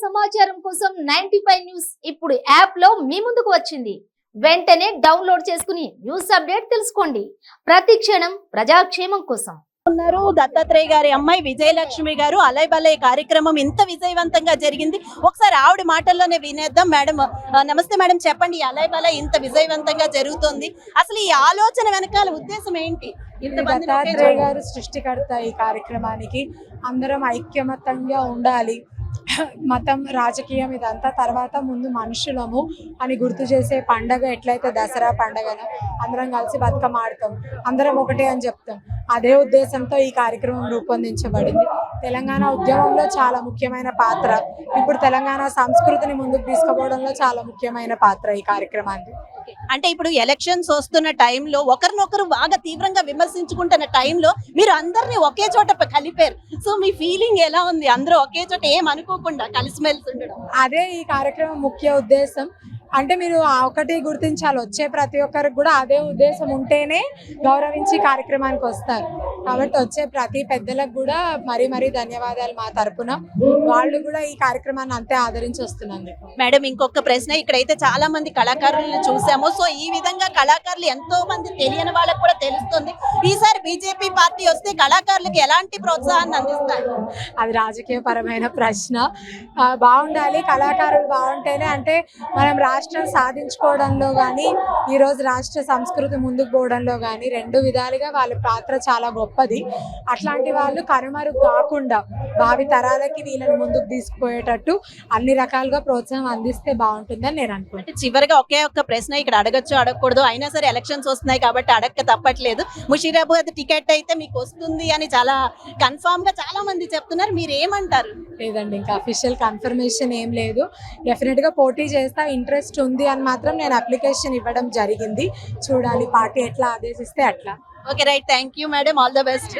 సమాచారం కోసం 95 న్యూస్ ఇప్పుడు యాప్ లో మీ ముందుకు వచ్చింది. వెంటనే డౌన్లోడ్ చేసుకుని న్యూస్ అప్డేట్ తెలుసుకోండి. ప్రతి క్షణం ప్రజాక్షేమం కోసం. ఉన్నారు దత్తాత్రేయ గారి అమ్మాయి విజయలక్ష్మి గారు. అలైబలై కార్యక్రమం ఇంత విజయవంతంగా జరిగింది. ఒకసారి ఆవిడ మాటల్లోనే వినేద్దాం. మేడం నమస్తే మేడం, చెప్పండి, అలైబలై ఇంత విజయవంతంగా జరుగుతుంది, అసలు ఈ ఆలోచన వెనకాల ఉద్దేశం ఏంటి? దత్తాత్రేయ గారు సృష్టికర్త ఈ కార్యక్రమానికి. అందరం ఐక్యమతంగా ఉండాలి. మతం రాజకీయం ఇదంతా తర్వాత, ముందు మనుషులము అని గుర్తు చేసే పండగ ఎట్లయితే దసరా పండగను అందరం కలిసి బతుకమ్మ ఆడతాం, అందరం ఒకటే అని చెప్తాం. అదే ఉద్దేశంతో ఈ కార్యక్రమం రూపొందించబడింది. తెలంగాణ ఉద్యమంలో చాలా ముఖ్యమైన పాత్ర, ఇప్పుడు తెలంగాణ సంస్కృతిని ముందుకు తీసుకుపోవడంలో చాలా ముఖ్యమైన పాత్ర ఈ కార్యక్రమాన్ని. అంటే ఇప్పుడు ఎలక్షన్స్ వస్తున్న టైంలో ఒకరినొకరు బాగా తీవ్రంగా విమర్శించుకుంటున్న టైంలో మీరు అందరినీ ఒకే చోట కలిపారు. సో మీ ఫీలింగ్ ఎలా ఉంది? అందరూ ఒకే చోట ఏం అనుకోకుండా కలిసిమెలిసి ఉండడం, అదే ఈ కార్యక్రమం ముఖ్య ఉద్దేశం. అంటే మీరు ఒకటి గుర్తించాలి, వచ్చే ప్రతి ఒక్కరికి కూడా అదే ఉద్దేశం ఉంటేనే గౌరవించి కార్యక్రమానికి వస్తారు. కాబట్టి వచ్చే ప్రతి పెద్దలకు కూడా మరీ ధన్యవాదాలు మా తరపున. వాళ్ళు కూడా ఈ కార్యక్రమాన్ని అంతే ఆదరించి వస్తున్నారు. మేడం ఇంకొక ప్రశ్న, ఇక్కడైతే చాలా మంది కళాకారులను చూసాము. సో ఈ విధంగా కళాకారులు ఎంతో మంది తెలియని వాళ్ళకు కూడా తెలుస్తుంది. ఈసారి బీజేపీ పార్టీ వస్తే కళాకారులకు ఎలాంటి ప్రోత్సాహాన్ని అందిస్తారు? అది రాజకీయ పరమైన ప్రశ్న. బాగుండాలి, కళాకారులు బాగుంటేనే, అంటే మనం రాష్ట్రం సాధించుకోవడంలో కానీ, ఈరోజు రాష్ట్ర సంస్కృతి ముందుకు పోవడంలో కానీ రెండు విధాలుగా వాళ్ళ పాత్ర చాలా గొప్పది. అట్లాంటి వాళ్ళు కనుమరుగు కాకుండా భావి తరాలకి వీళ్ళని ముందుకు తీసుకుపోయేటట్టు అన్ని రకాలుగా ప్రోత్సాహం అందిస్తే బాగుంటుందని నేను అనుకుంటున్నాను. చివరిగా ఒకే ఒక్క ప్రశ్న, ఇక్కడ అడగచ్చు అడగకూడదు, అయినా సరే ఎలక్షన్స్ వస్తున్నాయి కాబట్టి అడగక తప్పట్లేదు. ముషీరాబాద్ టికెట్ అయితే మీకు వస్తుంది అని చాలా కన్ఫామ్ గా చాలా మంది చెప్తున్నారు, మీరు ఏమంటారు? లేదండి, ఇంకా అఫీషియల్ కన్ఫర్మేషన్ ఏం లేదు. డెఫినెట్ గా పోటీ చేస్తా, ఇంట్రెస్ట్ ఉంది అని మాత్రం నేను అప్లికేషన్ ఇవ్వడం జరిగింది. చూడాలి పార్టీ ఎట్లా ఆదేశిస్తే అట్లా. Okay right, thank you madam, all the best.